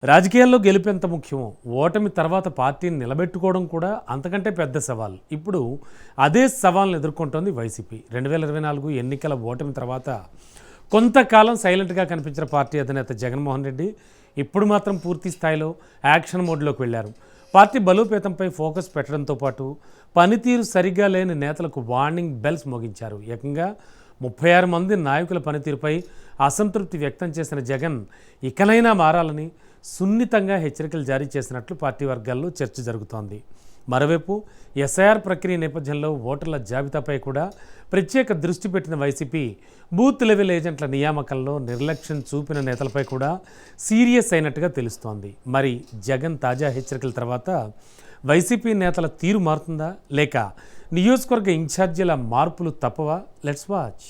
రాజకీయాల్లో గెలుపు ఎంత ముఖ్యమో, ఓటమి తర్వాత పార్టీని నిలబెట్టుకోవడం కూడా అంతకంటే పెద్ద సవాల్. ఇప్పుడు అదే సవాల్ని ఎదుర్కొంటోంది వైసీపీ. 2024 ఎన్నికల ఓటమి తర్వాత కొంతకాలం సైలెంట్గా కనిపించిన పార్టీ అధినేత జగన్మోహన్ రెడ్డి ఇప్పుడు మాత్రం పూర్తి స్థాయిలో యాక్షన్ మోడ్లోకి వెళ్లారు. పార్టీ బలోపేతంపై ఫోకస్ పెట్టడంతో పాటు పనితీరు సరిగ్గా లేని నేతలకు వార్నింగ్ బెల్స్ మోగించారు. ఏకంగా 36 మంది నాయకుల పనితీరుపై అసంతృప్తి వ్యక్తం చేసిన జగన్ ఇకనైనా మారాలని సున్నితంగా హెచ్చరికలు జారీ చేసినట్లు పార్టీ వర్గాల్లో చర్చ జరుగుతోంది. మరోవైపు ఎస్ఐఆర్ ప్రక్రియ నేపథ్యంలో ఓటర్ల జాబితాపై కూడా ప్రత్యేక దృష్టి పెట్టిన వైసీపీ బూత్ లెవెల్ ఏజెంట్ల నియామకంలో నిర్లక్ష్యం చూపిన నేతలపై కూడా సీరియస్ అయినట్టుగా తెలుస్తోంది. మరి జగన్ తాజా హెచ్చరికల తర్వాత వైసీపీ నేతల తీరు మారుతుందా, లేక నియోజకవర్గ ఇన్ఛార్జీల మార్పులు తప్పవా? Let's watch.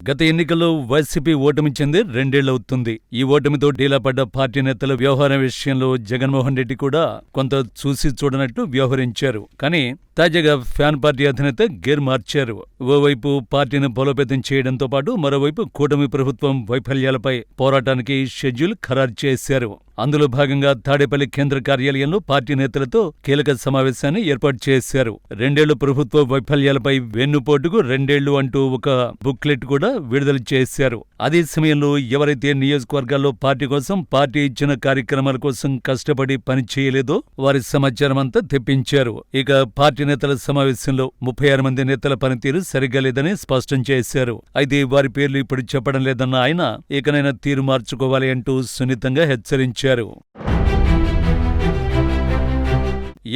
గత ఎన్నికల్లో వైసీపీ ఓటమి చెంది 2 ఏళ్లవుతుంది. ఈ ఓటమితో డీలాపడ్డ పార్టీ నేతల వ్యవహారం విషయంలో జగన్మోహన్ రెడ్డి కూడా కొంత చూసి చూడనట్టు వ్యవహరించారు. కానీ తాజాగా ఫ్యాన్ పార్టీ అధినేత గేర్ మార్చారు. ఓవైపు పార్టీని బలోపేతం చేయడంతో పాటు మరోవైపు కూటమి ప్రభుత్వం వైఫల్యాలపై పోరాటానికి షెడ్యూల్ ఖరారు చేశారు. అందులో భాగంగా తాడేపల్లి కేంద్ర కార్యాలయంలో పార్టీ నేతలతో కీలక సమావేశాన్ని ఏర్పాటు చేశారు. 2 ఏళ్ల ప్రభుత్వ వైఫల్యాలపై వెన్నుపోటుకు 2 ఏళ్లు అంటూ ఒక బుక్లెట్ కూడా విడుదల చేశారు. అదే సమయంలో ఎవరైతే నియోజకవర్గాల్లో పార్టీ కోసం, పార్టీ ఇచ్చిన కార్యక్రమాల కోసం కష్టపడి పని చేయలేదో వారి సమాచారం అంతా తెప్పించారు. ఇక పార్టీ నేతల సమావేశంలో 36 మంది నేతల పనితీరు సరిగ్గా లేదని స్పష్టం చేశారు. అయితే వారి పేర్లు ఇప్పుడు చెప్పడం లేదన్న ఆయన ఇకనైనా తీరు మార్చుకోవాలి అంటూ సున్నితంగా హెచ్చరించారు.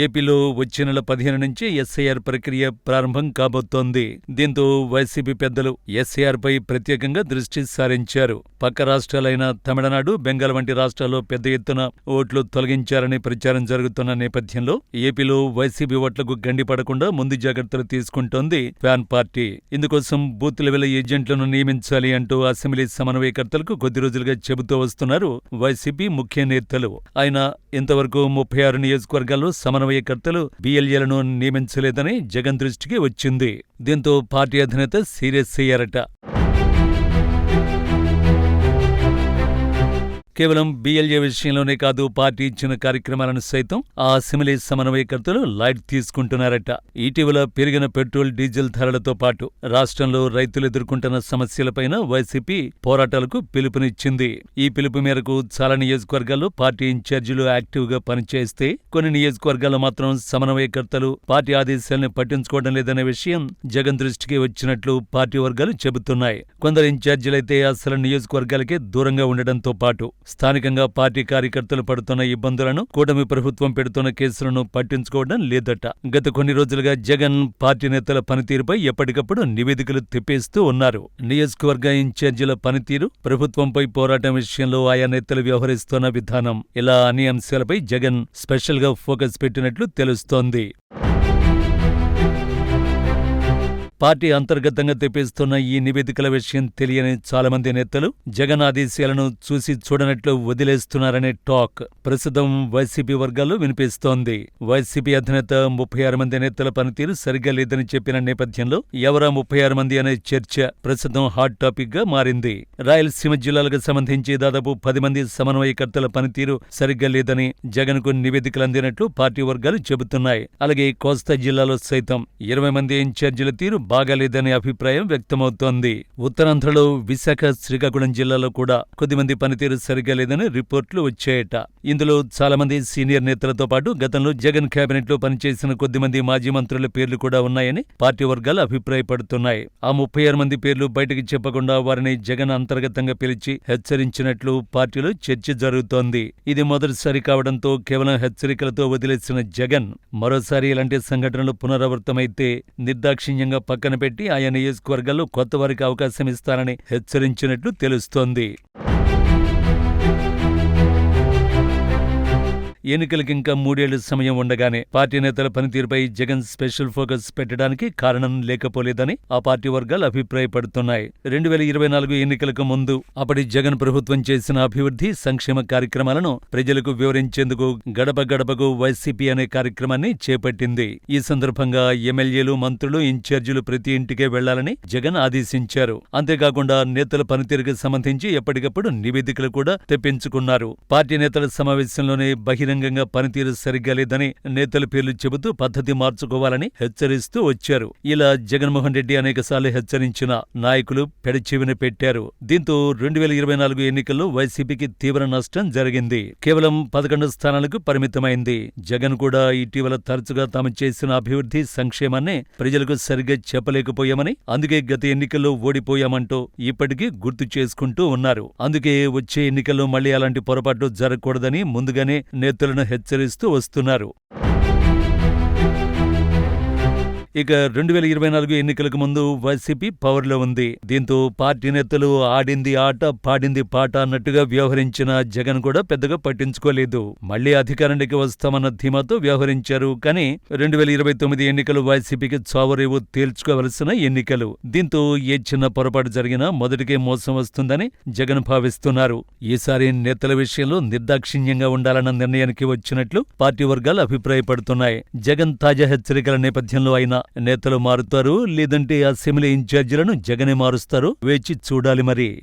ఏపీలో వచ్చే నెల 15 నుంచి ఎస్ఐఆర్ ప్రక్రియ ప్రారంభం కాబోతోంది. దీంతో వైసీపీ పెద్దలు ఎస్ఐఆర్ పై ప్రత్యేకంగా దృష్టి సారించారు. పక్క రాష్ట్రాలైన తమిళనాడు, బెంగాల్ వంటి రాష్ట్రాల్లో పెద్ద ఎత్తున ఓట్లు తొలగించారని ప్రచారం జరుగుతున్న నేపథ్యంలో ఏపీలో వైసీపీ ఓట్లకు గండిపడకుండా ముందు జాగ్రత్తలు తీసుకుంటోంది ఫ్యాన్ పార్టీ. ఇందుకోసం బూత్ లెవెల్ ఏజెంట్లను నియమించాలి అంటూ అసెంబ్లీ సమన్వయకర్తలకు కొద్ది రోజులుగా చెబుతూ వస్తున్నారు వైసీపీ ముఖ్య నేతలు. ఆయన ఇంతవరకు 36 నియోజకవర్గాల్లో సమన్వయకర్తలు బిఎల్ఏలను నియమించలేదని జగన్ దృష్టికి వచ్చింది. దీంతో పార్టీ అధినేత సీరియస్ అయ్యారట. కేవలం బిఎల్ఏ విషయంలోనే కాదు, పార్టీ ఇచ్చిన కార్యక్రమాలను సైతం ఆ అసెంబ్లీ సమన్వయకర్తలు లైట్ తీసుకుంటున్నారట. ఇటీవల పెరిగిన పెట్రోల్, డీజిల్ ధరలతో పాటు రాష్ట్రంలో రైతులు ఎదుర్కొంటున్న సమస్యలపైన వైసీపీ పోరాటాలకు పిలుపునిచ్చింది. ఈ పిలుపు మేరకు చాలా నియోజకవర్గాల్లో పార్టీ ఇన్ఛార్జీలు యాక్టివ్గా పనిచేస్తే, కొన్ని నియోజకవర్గాల్లో మాత్రం సమన్వయకర్తలు పార్టీ ఆదేశాలను పట్టించుకోవడం లేదనే విషయం జగన్ దృష్టికి వచ్చినట్లు పార్టీ వర్గాలు చెబుతున్నాయి. కొందరు ఇన్ఛార్జీలైతే అసలు నియోజకవర్గాలకే దూరంగా ఉండడంతో పాటు స్థానికంగా పార్టీ కార్యకర్తలు పడుతున్న ఇబ్బందులను, కూటమి ప్రభుత్వం పెడుతున్న కేసులను పట్టించుకోవడం లేదట. గత కొన్ని రోజులుగా జగన్ పార్టీ నేతల పనితీరుపై ఎప్పటికప్పుడు నివేదికలు తెప్పేస్తూ ఉన్నారు. నియోజకవర్గ ఇన్ఛార్జీల పనితీరు, ప్రభుత్వంపై పోరాటం విషయంలో ఆయా నేతలు వ్యవహరిస్తున్న విధానం, ఇలా అన్ని అంశాలపై జగన్ స్పెషల్ గా ఫోకస్ పెట్టినట్లు తెలుస్తోంది. పార్టీ అంతర్గతంగా తెప్పిస్తున్న ఈ నివేదికల విషయం తెలియని చాలామంది నేతలు జగన్ ఆదేశాలను చూసి చూడనట్లు వదిలేస్తున్నారనే టాక్ ప్రస్తుతం వైసీపీ వర్గాల్లో వినిపిస్తోంది. వైసీపీ అధినేత 36 మంది నేతల పనితీరు సరిగ్గా లేదని చెప్పిన నేపథ్యంలో ఎవరా 36 మంది అనే చర్చ ప్రస్తుతం హాట్ టాపిక్ గా మారింది. రాయలసీమ జిల్లాలకు సంబంధించి దాదాపు 10 మంది సమన్వయకర్తల పనితీరు సరిగ్గా లేదని జగన్ కు నివేదికలు అందినట్లు పార్టీ వర్గాలు చెబుతున్నాయి. అలాగే కోస్తా జిల్లాలో సైతం 20 మంది ఇన్ఛార్జీల తీరు బాగాలేదనే అభిప్రాయం వ్యక్తమవుతోంది. ఉత్తరాంధ్రలో విశాఖ, శ్రీకాకుళం జిల్లాలో కూడా కొద్దిమంది పనితీరు సరిగ్గా లేదని రిపోర్టులు వచ్చాయట. ఇందులో చాలా మంది సీనియర్ నేతలతో పాటు గతంలో జగన్ కేబినెట్ లో పనిచేసిన కొద్దిమంది మాజీ మంత్రుల పేర్లు కూడా ఉన్నాయని పార్టీ వర్గాలు అభిప్రాయపడుతున్నాయి. ఆ 36 మంది పేర్లు బయటకు చెప్పకుండా వారిని జగన్ అంతర్గతంగా పిలిచి హెచ్చరించినట్లు పార్టీలో చర్చ జరుగుతోంది. ఇది మొదటిసారి కావడంతో కేవలం హెచ్చరికలతో వదిలేసిన జగన్ మరోసారి ఇలాంటి సంఘటనలు పునరావృతమైతే నిర్దాక్షిణ్యంగా పక్కన పెట్టి ఆయా నియోజకవర్గాల్లో కొత్త వారికి అవకాశం ఇస్తారని హెచ్చరించినట్లు తెలుస్తోంది. ఎన్నికలకింకా 3 ఏళ్ల సమయం ఉండగానే పార్టీ నేతల పనితీరుపై జగన్ స్పెషల్ ఫోకస్ పెట్టడానికి కారణం లేకపోలేదని ఆ పార్టీ వర్గాలు అభిప్రాయపడుతున్నాయి. 2024 ఎన్నికలకు ముందు అప్పటి జగన్ ప్రభుత్వం చేసిన అభివృద్ధి, సంక్షేమ కార్యక్రమాలను ప్రజలకు వివరించేందుకు గడప గడపకు వైసీపీ అనే కార్యక్రమాన్ని చేపట్టింది. ఈ సందర్భంగా ఎమ్మెల్యేలు, మంత్రులు, ఇన్ఛార్జీలు ప్రతి ఇంటికే వెళ్లాలని జగన్ ఆదేశించారు. అంతేకాకుండా నేతల పనితీరుకు సంబంధించి ఎప్పటికప్పుడు నివేదికలు కూడా తెప్పించుకున్నారు. పార్టీ నేతల సమావేశంలోనే బహిరంగంగా పనితీరు సరిగ్గా లేదని నేతల పేర్లు చెబుతూ పద్ధతి మార్చుకోవాలని హెచ్చరిస్తూ వచ్చారు. ఇలా జగన్మోహన్ రెడ్డి అనేకసార్లు హెచ్చరించిన నాయకులు పెడచెవిన పెట్టారు. దీంతో 2024 ఎన్నికల్లో వైసీపీకి తీవ్ర నష్టం జరిగింది. కేవలం 11 స్థానాలకు పరిమితమైంది. జగన్ కూడా ఇటీవల తరచుగా తాము చేసిన అభివృద్ధి, సంక్షేమాన్ని ప్రజలకు సరిగ్గా చెప్పలేకపోయామని, అందుకే గత ఎన్నికల్లో ఓడిపోయామంటూ ఇప్పటికీ గుర్తు చేసుకుంటూ ఉన్నారు. అందుకే వచ్చే ఎన్నికల్లో మళ్లీ అలాంటి పొరపాటు జరగకూడదని ముందుగానే నేతలను హెచ్చరిస్తూ వస్తున్నారు. ఇక 2024 ఎన్నికలకు ముందు వైసీపీ పవర్లో ఉంది. దీంతో పార్టీ నేతలు ఆడింది ఆట, పాడింది పాట అన్నట్టుగా వ్యవహరించిన జగన్ కూడా పెద్దగా పట్టించుకోలేదు. మళ్లీ అధికారానికి వస్తామన్న ధీమాతో వ్యవహరించారు. కానీ 2029 ఎన్నికలు వైసీపీకి చావరేవో తేల్చుకోవలసిన ఎన్నికలు. దీంతో ఏ చిన్న పొరపాటు జరిగినా మొదటికే మోసం వస్తుందని జగన్ భావిస్తున్నారు. ఈసారి నేతల విషయంలో నిర్దాక్షిణ్యంగా ఉండాలన్న నిర్ణయానికి వచ్చినట్లు పార్టీ వర్గాలు అభిప్రాయపడుతున్నాయి. జగన్ తాజా హెచ్చరికల నేపథ్యంలో అయినా నేతలు మారుతారు, లేదంటే అసెంబ్లీ ఇన్ఛార్జీలను జగనే మారుస్తారు, వేచి చూడాలి మరి.